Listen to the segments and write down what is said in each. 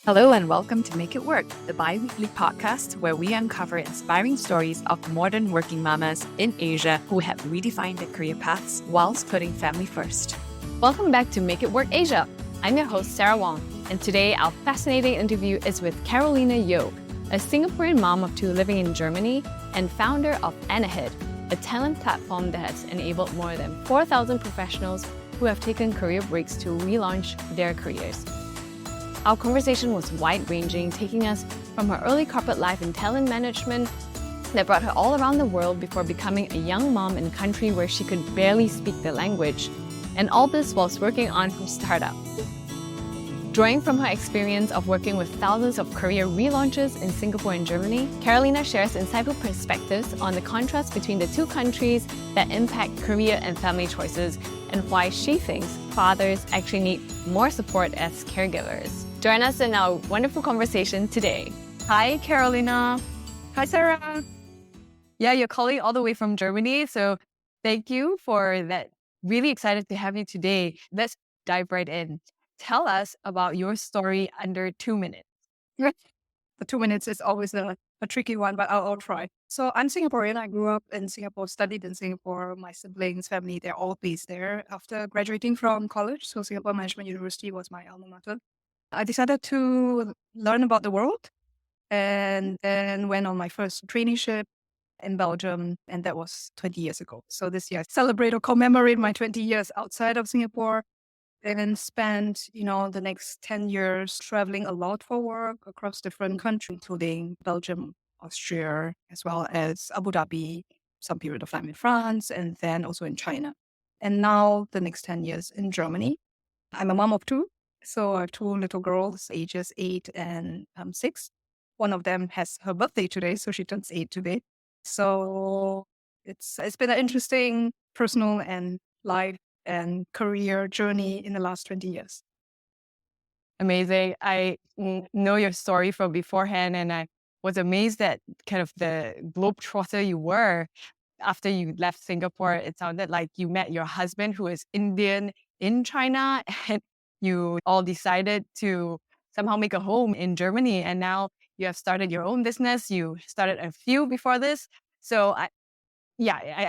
Hello and welcome to Make It Work, the bi-weekly podcast where we uncover inspiring stories of modern working mamas in Asia who have redefined their career paths whilst putting family first. Welcome back to Make It Work Asia. I'm your host, Sarah Wong, and today our fascinating interview is with Carolina Yeo, a Singaporean mom of two living in Germany and founder of Motherhood, a talent platform that has enabled more than 4,000 professionals who have taken career breaks to relaunch their careers. Our conversation was wide-ranging, taking us from her early corporate life in talent management that brought her all around the world before becoming a young mom in a country where she could barely speak the language, and all this whilst working on her startup. Drawing from her experience of working with thousands of career relaunches in Singapore and Germany, Carolina shares insightful perspectives on the contrast between the two countries that impact career and family choices, and why she thinks fathers actually need more support as caregivers. Join us in our wonderful conversation today. Hi, Carolina. Hi, Sarah. Yeah, you're calling all the way from Germany, so thank you for that. Really excited to have you today. Let's dive right in. Tell us about your story under 2 minutes. The 2 minutes is always a tricky one, but I'll try. So I'm Singaporean. I grew up in Singapore, studied in Singapore. My siblings, family, they're all based there. After graduating from college, so Singapore Management University was my alma mater, I decided to learn about the world and then went on my first traineeship in Belgium, and that was 20 years ago. So this year I celebrate or commemorate my 20 years outside of Singapore, and spent, the next 10 years traveling a lot for work across different countries, including Belgium, Austria, as well as Abu Dhabi, some period of time in France, and then also in China. And now the next 10 years in Germany. I'm a mom of two. So I have two little girls, ages 8 and 6. One of them has her birthday today, so she turns 8 today. So it's been an interesting personal and life and career journey in the last 20 years. Amazing. I know your story from beforehand, and I was amazed at kind of the globetrotter you were. After you left Singapore, it sounded like you met your husband, who is Indian, in China, and you all decided to somehow make a home in Germany. And now you have started your own business. You started a few before this. So I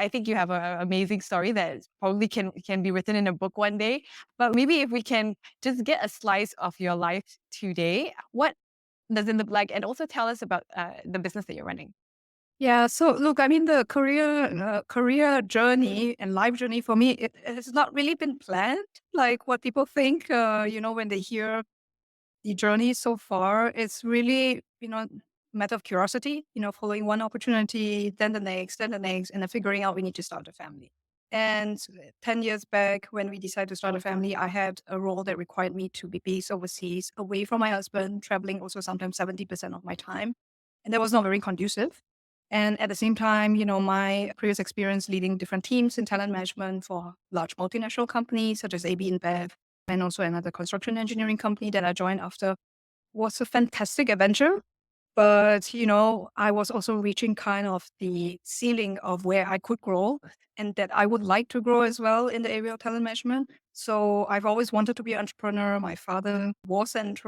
think you have an amazing story that probably can be written in a book one day. But maybe if we can just get a slice of your life today, what does it look like? And also tell us about the business that you're running. Yeah, so look, I mean, the career journey and life journey for me, it has not really been planned. Like what people think, when they hear the journey so far, it's really, a matter of curiosity, following one opportunity, then the next, and then figuring out we need to start a family. And 10 years back, when we decided to start a family, I had a role that required me to be based overseas, away from my husband, traveling also sometimes 70% of my time. And that was not very conducive. And at the same time, my previous experience leading different teams in talent management for large multinational companies such as AB InBev, and also another construction engineering company that I joined after, was a fantastic adventure. But, I was also reaching kind of the ceiling of where I could grow and that I would like to grow as well in the area of talent management. So I've always wanted to be an entrepreneur. My father was and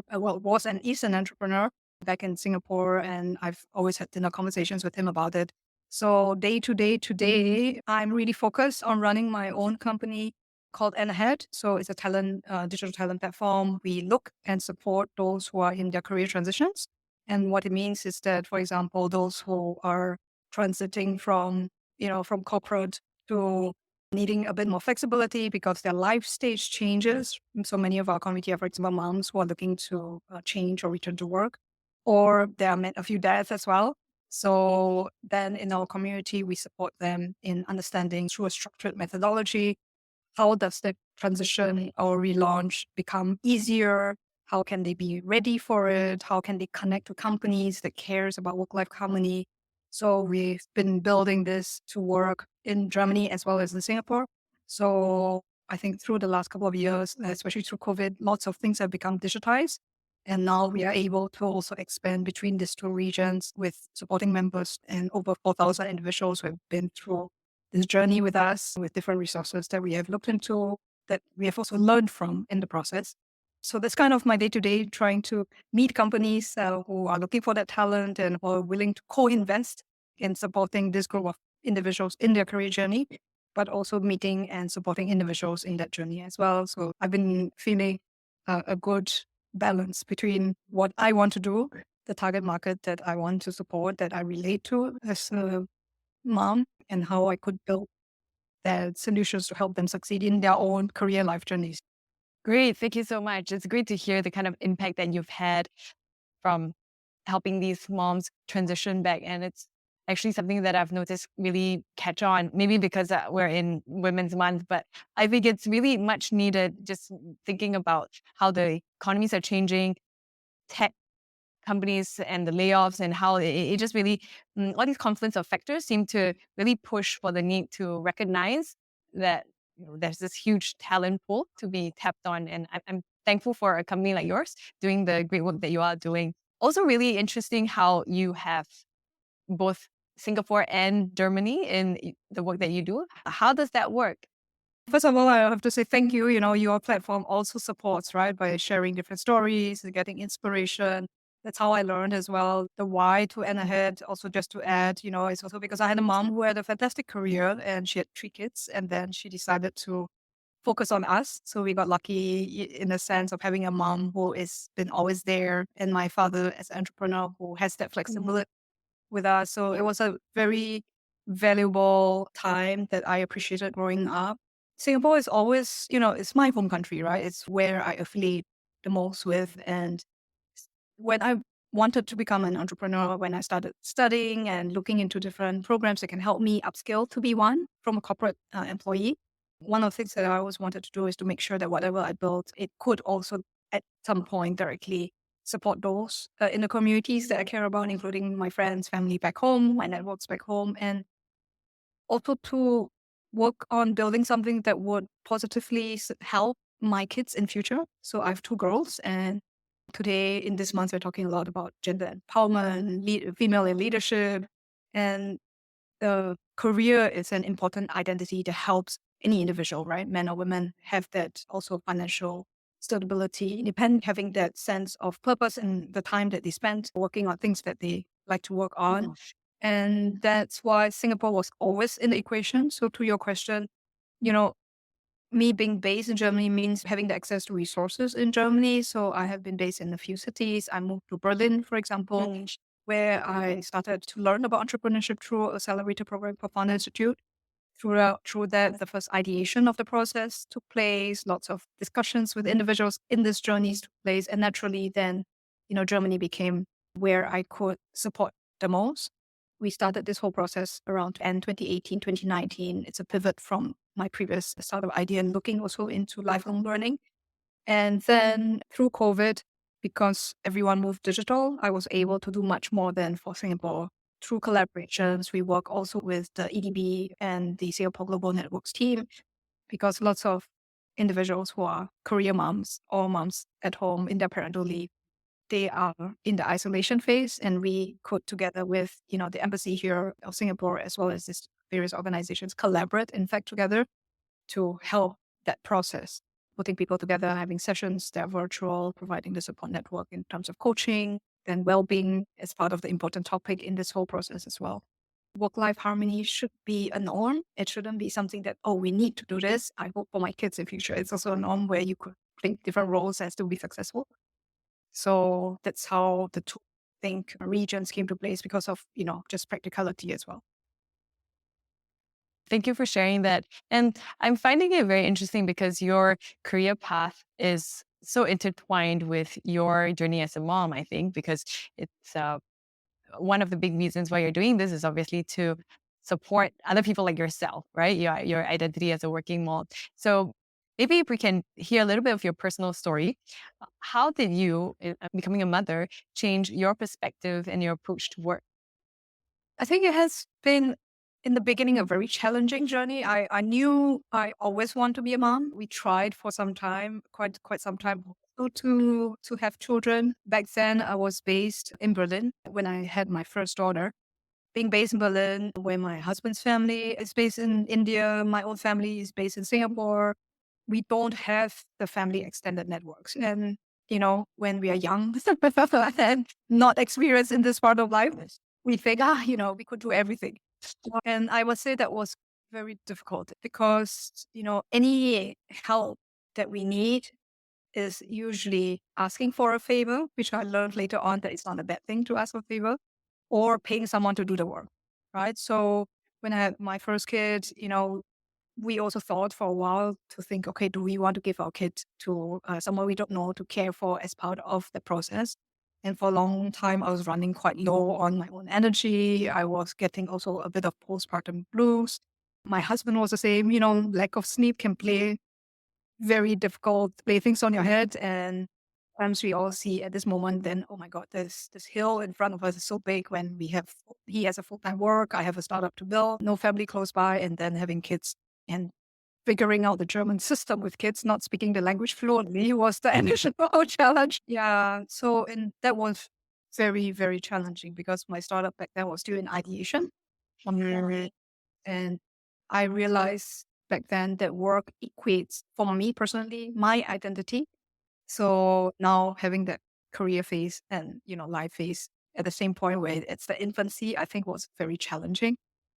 is an entrepreneur back in Singapore, and I've always had dinner conversations with him about it. So day to day today, I'm really focused on running my own company called Ahead. So it's a digital talent platform. We look and support those who are in their career transitions. And what it means is that, for example, those who are transiting from corporate to needing a bit more flexibility because their life stage changes. So many of our community are, for example, moms who are looking to change or return to work, or there are a few dads as well. So then in our community, we support them in understanding through a structured methodology, how does the transition or relaunch become easier? How can they be ready for it? How can they connect to companies that cares about work-life harmony? So we've been building this to work in Germany as well as in Singapore. So I think through the last couple of years, especially through COVID, lots of things have become digitized. And now we are able to also expand between these two regions with supporting members and over 4,000 individuals who have been through this journey with us, with different resources that we have looked into, that we have also learned from in the process. So that's kind of my day to day, trying to meet companies who are looking for that talent and who are willing to co-invest in supporting this group of individuals in their career journey, but also meeting and supporting individuals in that journey as well. So I've been feeling a good balance between what I want to do, the target market that I want to support, that I relate to as a mom, and how I could build their solutions to help them succeed in their own career life journeys. Great. Thank you so much. It's great to hear the kind of impact that you've had from helping these moms transition back. And it's actually something that I've noticed really catch on, maybe because we're in Women's Month, but I think it's really much needed just thinking about how the economies are changing, tech companies and the layoffs and how it just really, all these confluence of factors seem to really push for the need to recognize that there's this huge talent pool to be tapped on. And I'm thankful for a company like yours doing the great work that you are doing. Also, really interesting how you have both Singapore and Germany in the work that you do. How does that work? First of all, I have to say thank you. You know, your platform also supports, right, by sharing different stories and getting inspiration. That's how I learned as well. The why to end ahead, also just to add, you know, it's also because I had a mom who had a fantastic career and she had 3 kids, and then she decided to focus on us. So we got lucky in the sense of having a mom who is been always there, and my father as an entrepreneur who has that flexibility with us. So it was a very valuable time that I appreciated growing up. Singapore is always, you know, it's my home country, right? It's where I affiliate the most with. And when I wanted to become an entrepreneur, when I started studying and looking into different programs that can help me upskill to be one from a corporate employee, one of the things that I always wanted to do is to make sure that whatever I built, it could also at some point directly support those in the communities that I care about, including my friends, family back home, my networks back home, and also to work on building something that would positively help my kids in future. So I have 2 girls, and today in this month we're talking a lot about gender empowerment, female in leadership, and career is an important identity that helps any individual, right? Men or women have that also financial stability, independent, having that sense of purpose and the time that they spend working on things that they like to work on. And that's why Singapore was always in the equation. So to your question, you know, me being based in Germany means having the access to resources in Germany. So I have been based in a few cities. I moved to Berlin, for example, where I started to learn about entrepreneurship through a accelerator program, Professiona Institute. Through that, the first ideation of the process took place, lots of discussions with individuals in this journeys took place. And naturally then, you know, Germany became where I could support the most. We started this whole process around end 2018, 2019. It's a pivot from my previous startup idea and looking also into lifelong learning. And then through COVID, because everyone moved digital, I was able to do much more than for Singapore. Through collaborations, we work also with the EDB and the Singapore Global Networks team, because lots of individuals who are career moms or moms at home in their parental leave, they are in the isolation phase, and we could together with, you know, the embassy here of Singapore, as well as these various organizations, collaborate in fact together to help that process, putting people together, having sessions that are virtual, providing the support network in terms of coaching and well-being as part of the important topic in this whole process as well. Work-life harmony should be a norm. It shouldn't be something that, oh, we need to do this. I hope for my kids in future. It's also a norm where you could play different roles and still be successful. So that's how the two think regions came to place because of, you know, just practicality as well. Thank you for sharing that. And I'm finding it very interesting because your career path is so intertwined with your journey as a mom, I think, because it's one of the big reasons why you're doing this is obviously to support other people like yourself, right? Your identity as a working mom. So maybe if we can hear a little bit of your personal story. How did you, becoming a mother, change your perspective and your approach to work? I think it has been in the beginning a very challenging journey. I knew I always want to be a mom. We tried for some time, quite some time to have children. Back then I was based in Berlin when I had my first daughter. Being based in Berlin, where my husband's family is based in India, my own family is based in Singapore. we don't have the family extended networks. And, when we are young and not experienced in this part of life, we think, we could do everything. And I would say that was very difficult because, any help that we need is usually asking for a favor, which I learned later on that it's not a bad thing to ask for a favor, or paying someone to do the work, right? So when I had my first kid, we also thought for a while to think, okay, do we want to give our kid to someone we don't know to care for as part of the process? And for a long time, I was running quite low on my own energy. I was getting also a bit of postpartum blues. My husband was the same, lack of sleep can play very difficult, play things on your head. And sometimes we all see at this moment, then, oh my God, this hill in front of us is so big when he has a full-time work, I have a startup to build, no family close by, and then having kids and figuring out the German system with kids not speaking the language fluently was the initial challenge. Yeah. So, and that was very, very challenging because my startup back then was still in ideation. And I realized back then that work equates, for me personally, my identity. So now having that career phase and, life phase at the same point where it's the infancy, I think was very challenging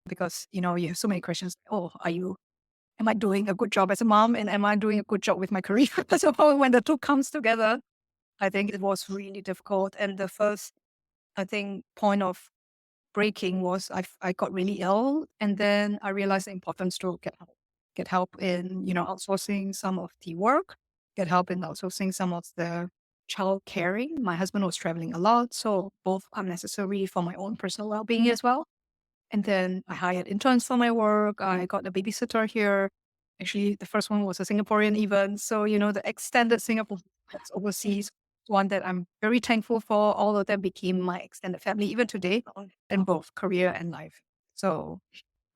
because, you have so many questions. Oh, am I doing a good job as a mom? And am I doing a good job with my career? So when the two comes together, I think it was really difficult. And the first, I think, point of breaking was I got really ill, and then I realized the importance to get help in outsourcing some of the work, get help in outsourcing some of the child caring. My husband was traveling a lot, so both are necessary for my own personal well being as well. And then I hired interns for my work. I got a babysitter here. Actually, the first one was a Singaporean even. So, the extended Singapore overseas, one that I'm very thankful for. All of them became my extended family, even today, in both career and life. So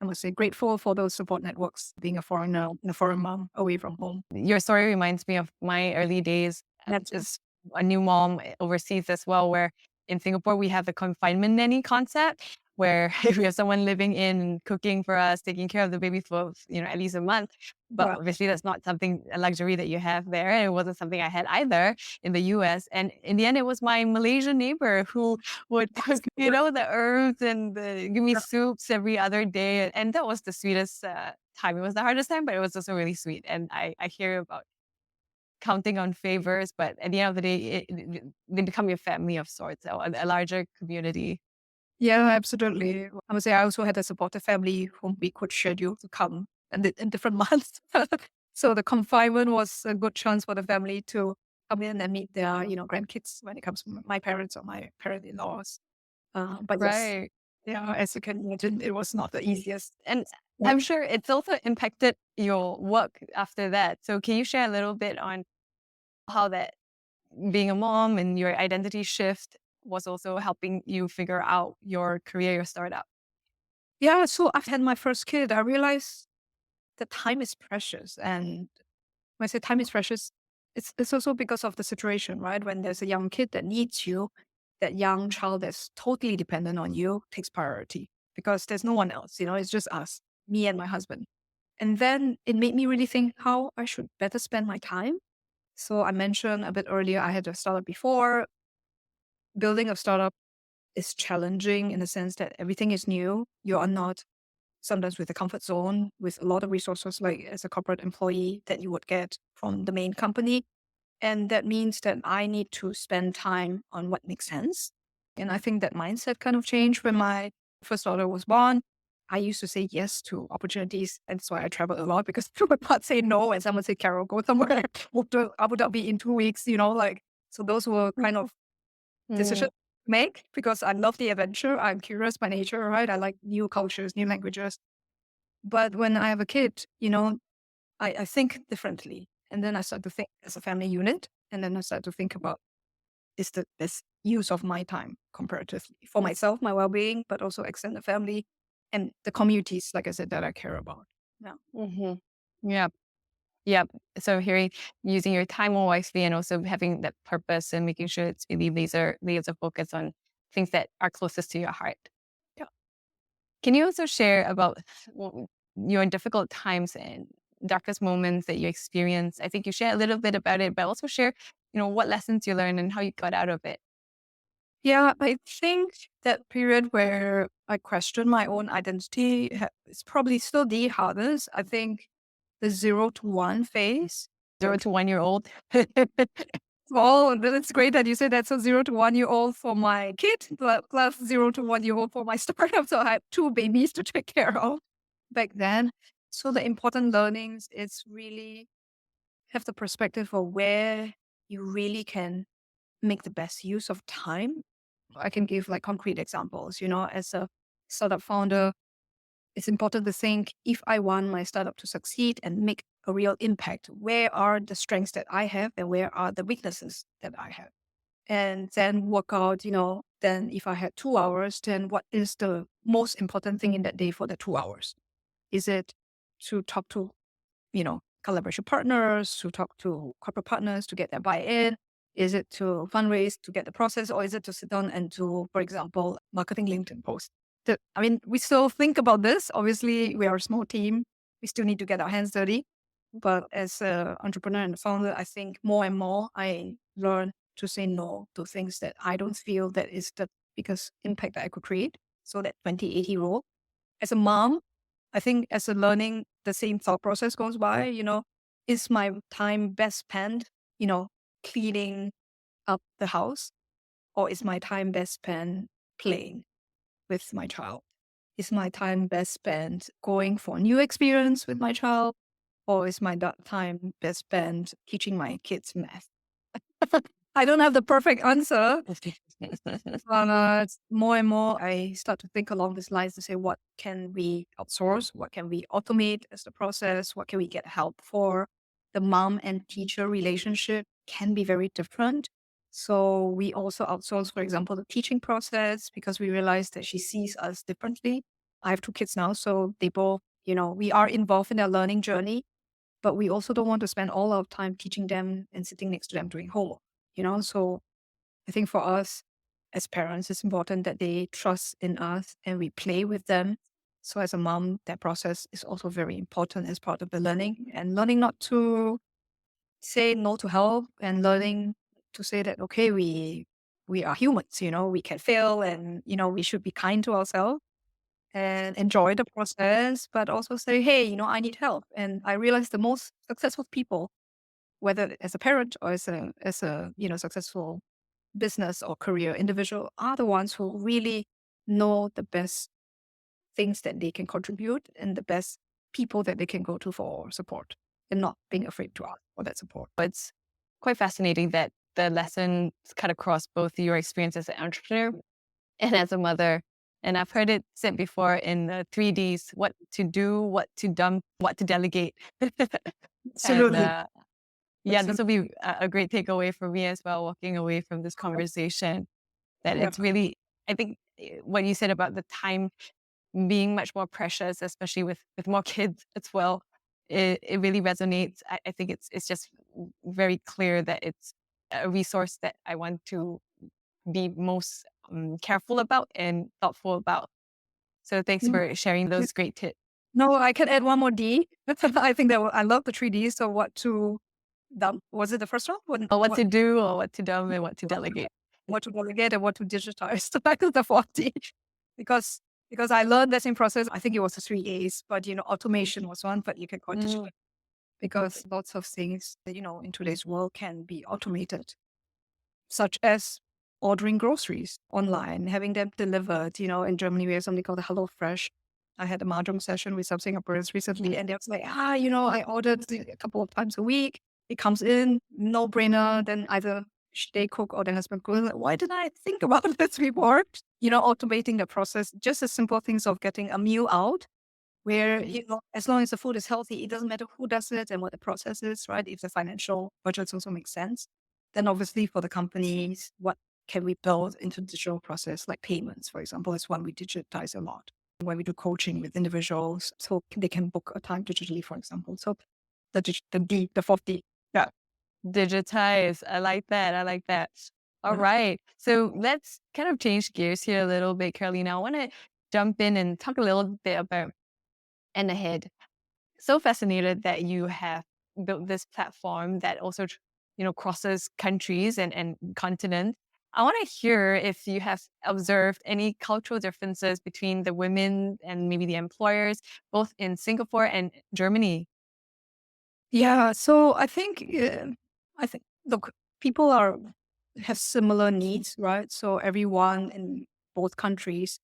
I must say grateful for those support networks, being a foreigner and a foreign mom away from home. Your story reminds me of my early days as a new mom overseas as well, where in Singapore we have the confinement nanny concept, where if we have someone living in, cooking for us, taking care of the baby for at least a month. But Yeah. obviously that's not a luxury that you have there. And it wasn't something I had either in the US. And in the end, it was my Malaysian neighbor who would cook, the herbs and give me soups every other day. And that was the sweetest time. It was the hardest time, but it was also really sweet. And I hear about counting on favors, but at the end of the day, they become your family of sorts, or a larger community. Yeah, absolutely. I would say I also had a supportive family whom we could schedule to come in different months. So the confinement was a good chance for the family to come in and meet their, grandkids when it comes to my parents or my parent-in-laws. But yes, Right. yeah, as you can imagine, it was not the easiest. And Yeah. I'm sure it's also impacted your work after that. So can you share a little bit on how that being a mom and your identity shift was also helping you figure out your career, your startup? Yeah, so I've had my first kid. I realized that time is precious. And when I say time is precious, it's also because of the situation, right? When there's a young kid that needs you, that young child that's totally dependent on you takes priority because there's no one else, it's just us, me and my husband. And then it made me really think how I should better spend my time. So I mentioned a bit earlier, I had a startup before. Building a startup is challenging in the sense that everything is new. You are not sometimes with a comfort zone, with a lot of resources, like as a corporate employee that you would get from the main company. And that means that I need to spend time on what makes sense. And I think that mindset kind of changed when my first daughter was born. I used to say yes to opportunities. And that's why I travel a lot because I would not say no. And someone say, Carol, go somewhere. We'll do Abu Dhabi in 2 weeks, so those were kind of Mm. decisions to make because I love the adventure. I'm curious by nature, right? I like new cultures, new languages. But when I have a kid, I think differently. And then I start to think as a family unit. And then I start to think about is the best use of my time comparatively for myself, my well being, but also extended family and the communities, like I said, that I care about. Yeah. Hmm. Yeah. Yeah. So hearing using your time more wisely and also having that purpose and making sure it's really laser focus on things that are closest to your heart. Yeah. Can you also share about your difficult times and darkest moments that you experienced? I think you share a little bit about it, but also share, what lessons you learned and how you got out of it. Yeah, I think that period where I questioned my own identity is probably still the hardest. I think the 0 to 1 phase. 0 to 1 year old. Well, it's great that you said that. So 0 to 1 year old for my kid, plus 0 to 1 year old for my startup. So I had two babies to take care of back then. So the important learnings is really have the perspective of where you really can make the best use of time. I can give like concrete examples, as a startup founder, it's important to think if I want my startup to succeed and make a real impact, where are the strengths that I have and where are the weaknesses that I have? And then work out, then if I had 2 hours, then what is the most important thing in that day for the 2 hours? Is it to talk to collaboration partners, to talk to corporate partners to get their buy-in? Is it to fundraise to get the process, or is it to sit down and do, for example, marketing LinkedIn post? I mean, we still think about this. Obviously, we are a small team. We still need to get our hands dirty. But as an entrepreneur and founder, I think more and more I learn to say no to things that I don't feel that is the biggest impact that I could create. So that 20/80 rule. As a mom, I think as a learning, the same thought process goes by, is my time best spent, cleaning up the house, or is my time best spent playing with my child? Is my time best spent going for a new experience with my child, or is my time best spent teaching my kids math? I don't have the perfect answer. But more and more, I start to think along these lines to say, what can we outsource? What can we automate as the process? What can we get help for? The mom and teacher relationship can be very different. So we also outsource, for example, the teaching process because we realize that she sees us differently. I have two kids now, so they both, we are involved in their learning journey, but we also don't want to spend all our time teaching them and sitting next to them doing homework, So I think for us as parents, it's important that they trust in us and we play with them. So as a mom, that process is also very important as part of the learning, and learning not to say no to help, and learning to say that, okay, we are humans, we can fail, and, we should be kind to ourselves and enjoy the process, but also say, hey, I need help. And I realize the most successful people, whether as a parent or as a successful business or career individual, are the ones who really know the best things that they can contribute and the best people that they can go to for support, and not being afraid to ask for that support. It's quite fascinating that the lessons cut across both your experience as an entrepreneur and as a mother. And I've heard it said before in the 3Ds: what to do, what to dump, what to delegate. And Absolutely. yeah, this will be a great takeaway for me as well, walking away from this conversation, that Yeah. it's really, I think what you said about the time being much more precious, especially with more kids as well, it really resonates. I think it's just very clear that it's a resource that I want to be most careful about and thoughtful about. So thanks Mm, for sharing yeah. those great tips. No, I can add one more D. I think that I love the 3D. So what to dump? Was it the first one? Or what to do, or what to dump, and what to delegate. What to delegate and what to digitize. So that is the 40. because because I learned that in process. I think it was the 3 A's, but automation was one, but you can call it digital, Mm. because lots of things in today's world can be automated, such as ordering groceries online, having them delivered. In Germany, we have something called Hello Fresh. I had a mahjong session with some Singaporeans recently, and they was like, I ordered a couple of times a week. It comes in, no brainer. Then either they cook or their husband cooks. Like, why didn't I think about this before? Automating the process, just the simple things of getting a meal out where, as long as the food is healthy, it doesn't matter who does it and what the process is, right? If the financial budgets also make sense, then obviously for the companies, what can we build into digital process, like payments, for example, is one we digitize a lot when we do coaching with individuals, so they can book a time digitally, for example. So the fourth D. Yeah. Digitize. I like that. I like that. All Yeah. right. So let's kind of change gears here a little bit, Carolina. I want to jump in and talk a little bit about and ahead. so fascinated that you have built this platform that also, crosses countries and continents. I want to hear if you have observed any cultural differences between the women and maybe the employers, both in Singapore and Germany. Yeah, so I think look, people are have similar needs, right? So everyone in both countries,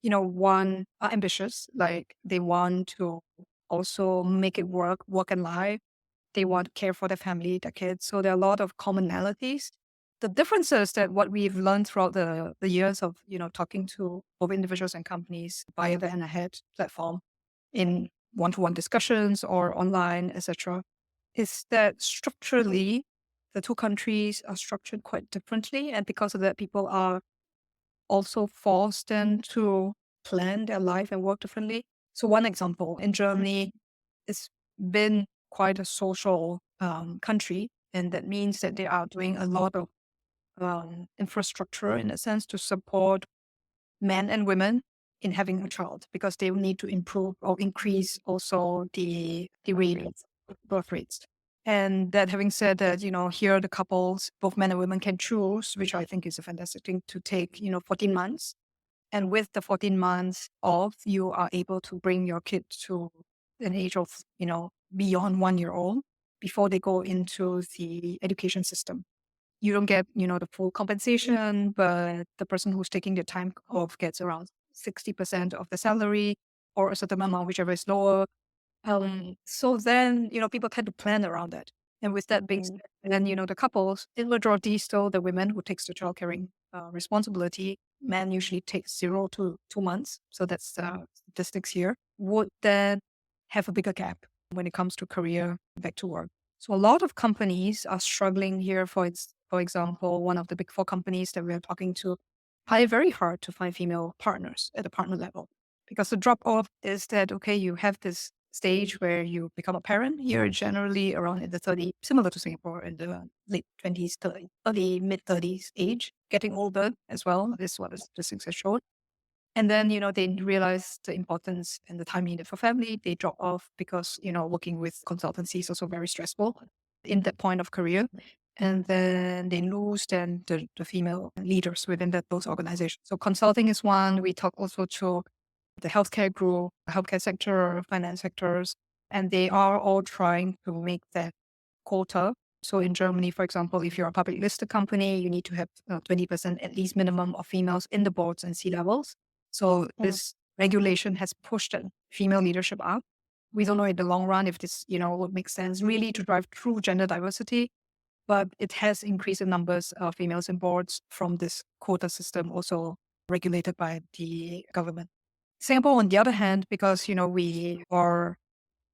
one are ambitious, like they want to also make it work and life. They want to care for their family, their kids. So there are a lot of commonalities. The differences that what we've learned throughout the years of, talking to both individuals and companies via the And Ahead platform in one-to-one discussions or online, etc., is that structurally the two countries are structured quite differently. And because of that, people are also forced then to plan their life and work differently. So one example, in Germany, it's been quite a social country, and that means that they are doing a lot of infrastructure in a sense to support men and women in having a child because they will need to improve or increase also the rates, birth rates. And that having said that, here the couples, both men and women can choose, which I think is a fantastic thing to take, 14 months. And with the 14 months off, you are able to bring your kid to an age of, beyond 1 year old before they go into the education system. You don't get, the full compensation, but the person who's taking the time off gets around 60% of the salary or a certain amount, whichever is lower. So then, people tend to plan around that. And with that being said, then, the couples, in majority, still the women who takes the child caring responsibility, men usually takes 0 to 2 months. So that's the statistics here, would then have a bigger gap when it comes to career back to work. So a lot of companies are struggling here. For example, one of the big four companies that we are talking to try very hard to find female partners at the partner level because the drop off is that, okay, you have this stage where you become a parent. You're generally around in the 30, similar to Singapore, in the late 20s, 30, early mid 30s age, getting older as well. This is what the statistics have shown. And then, they realize the importance and the time needed for family. They drop off because, working with consultancy is also very stressful in that point of career. And then they lose then the female leaders within those organizations. So consulting is one. We talk also to the healthcare group, healthcare sector, finance sectors, and they are all trying to make that quota. So in Germany, for example, if you're a public listed company, you need to have 20% at least minimum of females in the boards and C levels. So this regulation has pushed the female leadership up. We don't know in the long run if this, would make sense really to drive true gender diversity, but it has increased the numbers of females in boards from this quota system also regulated by the government. Singapore, on the other hand, because, we are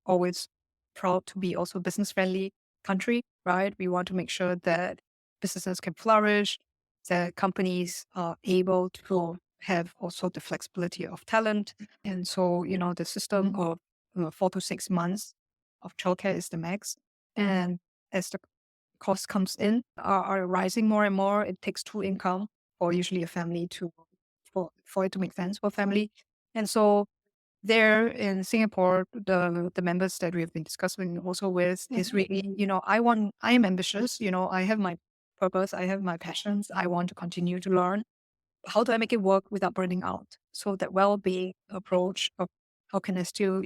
always proud to be also business friendly country, right? We want to make sure that businesses can flourish, that companies are able to have also the flexibility of talent. And so, the system of 4 to 6 months of childcare is the max. And as the cost comes in, are rising more and more, it takes two income for usually a family for it to make sense for a family. And so there in Singapore, the members that we have been discussing also with is really, I am ambitious, I have my purpose, I have my passions, I want to continue to learn. How do I make it work without burning out? So that well-being approach of how can I still,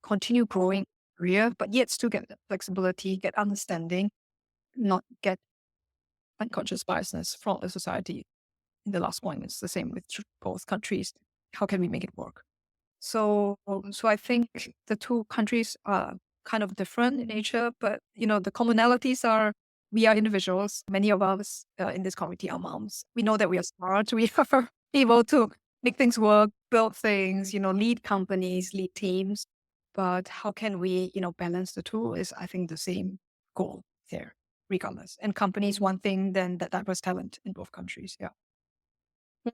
continue growing career, but yet still get flexibility, get understanding, not get unconscious biasness from the society. In the last point, it's the same with both countries. How can we make it work? So I think the two countries are kind of different in nature, but the commonalities are we are individuals. Many of us in this community are moms. We know that we are smart. We are able to make things work, build things, lead companies, lead teams. But how can we, balance the two is I think the same goal there, regardless. And companies, one thing, then that diverse talent in both countries. Yeah.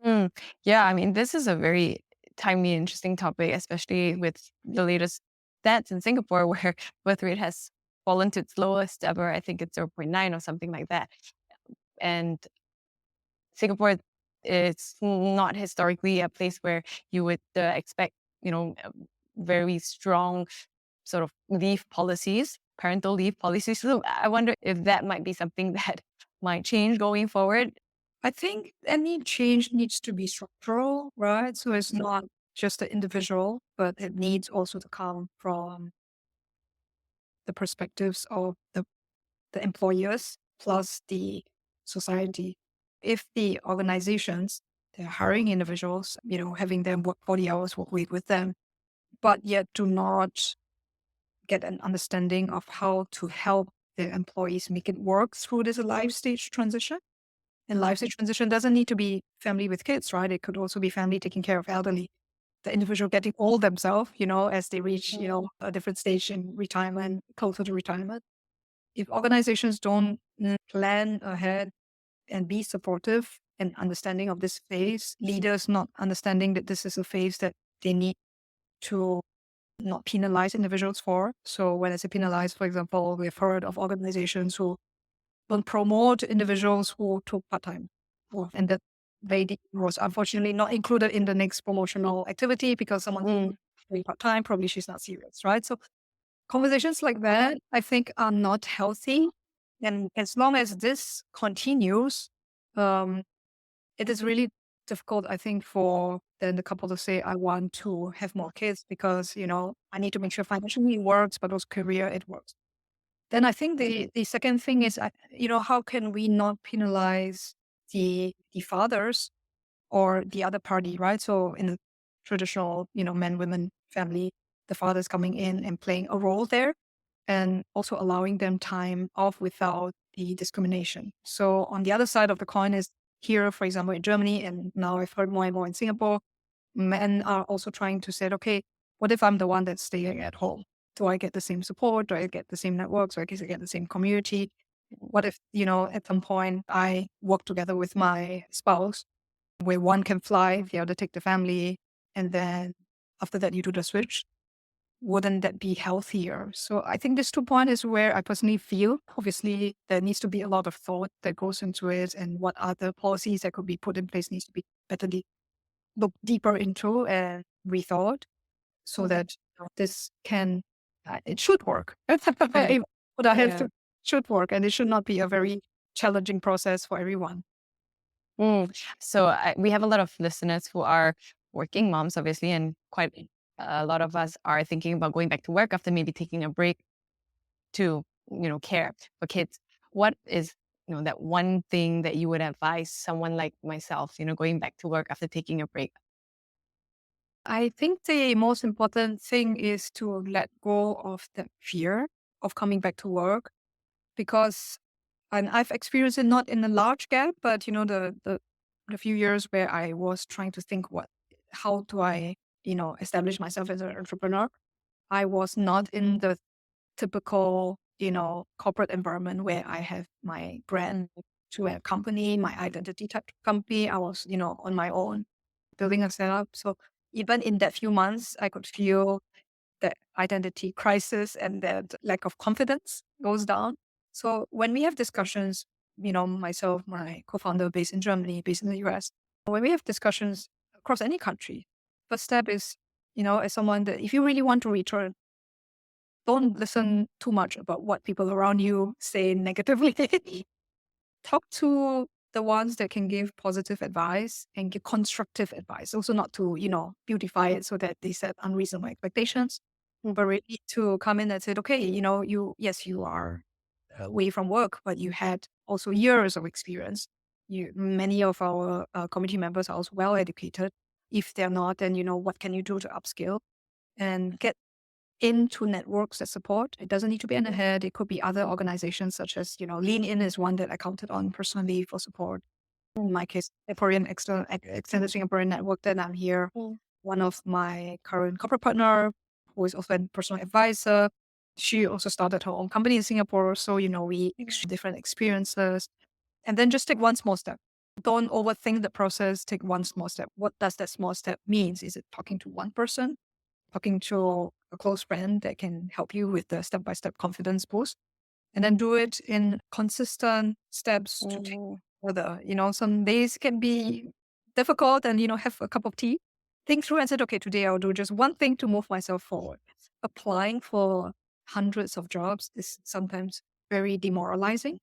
Mm, yeah, I mean, this is a very timely, interesting topic, especially with the latest stats in Singapore, where birth rate has fallen to its lowest ever. I think it's 0.9 or something like that. And Singapore is not historically a place where you would expect, very strong sort of leave policies, parental leave policies. So I wonder if that might be something that might change going forward. I think any change needs to be structural, right? So it's not just the individual, but it needs also to come from the perspectives of the employers plus the society. If the organizations, they're hiring individuals, having them work 40 hours work week with them, but yet do not get an understanding of how to help their employees make it work through this life stage transition. And life stage transition doesn't need to be family with kids, right? It could also be family taking care of elderly, the individual getting old themselves, as they reach, a different stage in retirement, closer to retirement. If organizations don't plan ahead and be supportive and understanding of this phase, leaders not understanding that this is a phase that they need to not penalize individuals for. So when I say penalize, for example, we've heard of organizations who don't promote individuals who took part-time work. And that lady was unfortunately not included in the next promotional activity because someone doing part-time, probably she's not serious, right? So conversations like that, I think, are not healthy. And as long as this continues, um, it is really difficult, I think, for then the couple to say, I want to have more kids because, I need to make sure financially it works, but also career it works. Then I think the second thing is, how can we not penalize the fathers or the other party, right? So in the traditional, men, women family, the father's coming in and playing a role there and also allowing them time off without the discrimination. So on the other side of the coin is here, for example, in Germany, and now I've heard more and more in Singapore, men are also trying to say, okay, what if I'm the one that's staying at home? Do I get the same support? Do I get the same networks? Do I get the same community? What if, at some point I work together with my spouse where one can fly, the other take the family, and then after that you do the switch? Wouldn't that be healthier? So I think this 2 point is where I personally feel, obviously, there needs to be a lot of thought that goes into it, and what other policies that could be put in place needs to be better looked deeper into and rethought so that this can, it should work. What I have Yeah. to should work, and it should not be a very challenging process for everyone. So we have a lot of listeners who are working moms, obviously, and quite a lot of us are thinking about going back to work after maybe taking a break to, care for kids. What is, that one thing that you would advise someone like myself, going back to work after taking a break? I think the most important thing is to let go of the fear of coming back to work because, and I've experienced it not in a large gap, but the few years where I was trying to think how do I, establish myself as an entrepreneur. I was not in the typical, corporate environment where I have my brand to a company, my identity type company. I was, on my own building a setup. So even in that few months, I could feel that identity crisis and that lack of confidence goes down. So when we have discussions, myself, my co-founder based in Germany, based in the US, when we have discussions across any country, first step is, as someone that if you really want to return, don't listen too much about what people around you say negatively. Talk to the ones that can give positive advice and give constructive advice. Also not to, beautify it so that they set unreasonable expectations, but really to come in and say, okay, you are away from work, but you had also years of experience. Many of our community members are also well educated. If they're not, then, what can you do to upskill and get into networks that support? It doesn't need to be in the head. It could be other organizations such as, Lean In is one that I counted on personally for support. In my case, Extended Singaporean Network that I'm here. One of my current corporate partner, who is also a personal advisor, she also started her own company in Singapore. So, we exchange different experiences and then just take one small step. Don't overthink the process. Take one small step. What does that small step means? Is it talking to one person? Talking to a close friend that can help you with the step-by-step confidence boost, and then do it in consistent steps to take further. Some days can be difficult and, have a cup of tea, think through and said, okay, today I'll do just one thing to move myself forward. applying for hundreds of jobs is sometimes very demoralizing.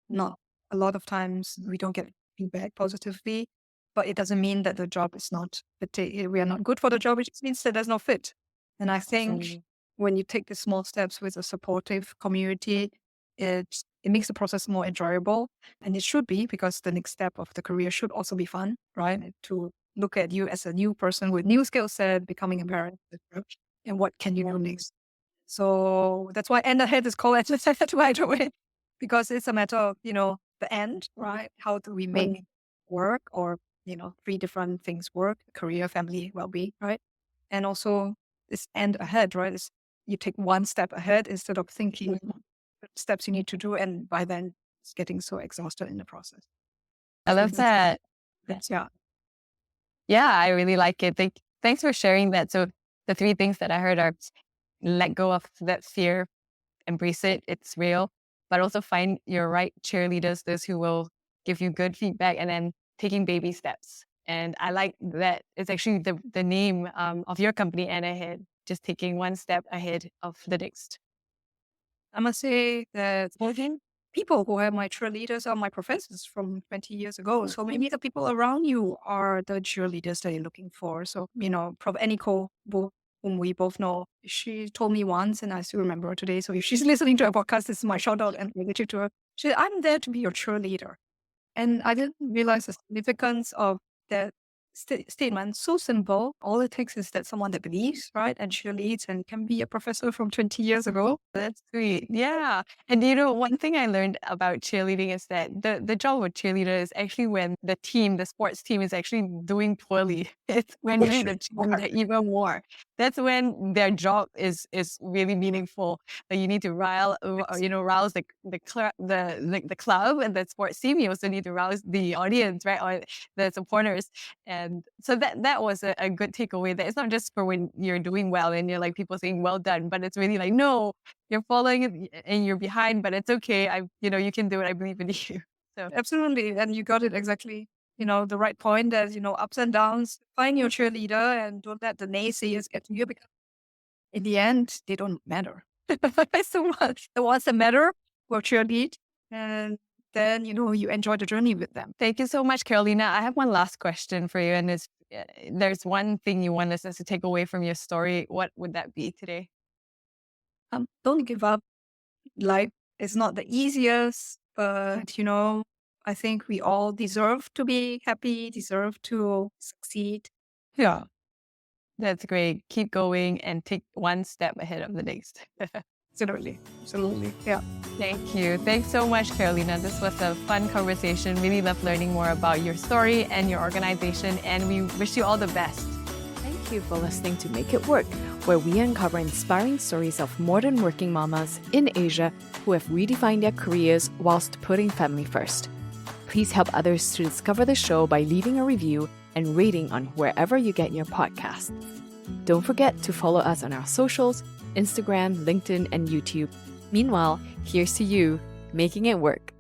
Not a lot of times we don't get feedback positively, but it doesn't mean that the job is not, we are not good for the job. It just means that there's no fit. And I think when you take the small steps with a supportive community, it makes the process more enjoyable. And it should be, because the next step of the career should also be fun, right? To look at you as a new person with new skill set, becoming a parent, and what can you do next? So that's why end ahead is called right away, because it's a matter of, the end, right? How do we make work, or, three different things work: career, family, well-being, right? And also this end ahead, right? Is you take one step ahead instead of thinking the steps you need to do. And by then it's getting so exhausted in the process. I love that. Yeah. Yeah, I really like it. Thanks for sharing that. So the three things that I heard are: let go of that fear, embrace it, it's real, but also find your right cheerleaders, those who will give you good feedback, and then taking baby steps. And I like that it's actually the name of your company, and ahead, just taking one step ahead of the next. I must say that people who are my cheerleaders are my professors from 20 years ago. So maybe the people around you are the cheerleaders that you're looking for. So, Prof. Aniko, whom we both know, she told me once, and I still remember her today. So if she's listening to a podcast, this is my shout out and gratitude to her. She said, I'm there to be your cheerleader. And I didn't realize the significance of that statement. So simple. All it takes is that someone that believes, right, and cheerleads, and can be a professor from 20 years ago. That's sweet. Yeah. And one thing I learned about cheerleading is that the job of cheerleader is actually when the sports team is actually doing poorly. It's when you need to cheer them even more. That's when their job is really meaningful. Like you need to rouse the club and the sports team. You also need to rouse the audience, right, or the supporters. And so that was a good takeaway. That it's not just for when you're doing well and you're like people saying well done, but it's really like, no, you're following and you're behind, but it's okay. You can do it. I believe in you. So absolutely. And you got it exactly, the right point. That, ups and downs, find your cheerleader and don't let the naysayers get to you, because in the end, they don't matter. So much. The ones that matter will cheerlead, and then, you enjoy the journey with them. Thank you so much, Carolina. I have one last question for you. And there's one thing you want us to take away from your story. What would that be today? Don't give up. Life is not the easiest, but, I think we all deserve to be happy, deserve to succeed. Yeah. That's great. Keep going and take one step ahead of the next. Absolutely. Absolutely. Yeah. Thank you. Thanks so much, Carolina. This was a fun conversation. Really love learning more about your story and your organization, and we wish you all the best. Thank you for listening to Make It Work, where we uncover inspiring stories of modern working mamas in Asia who have redefined their careers whilst putting family first. Please help others to discover the show by leaving a review and rating on wherever you get your podcasts. Don't forget to follow us on our socials, Instagram, LinkedIn, and YouTube. Meanwhile, here's to you, making it work.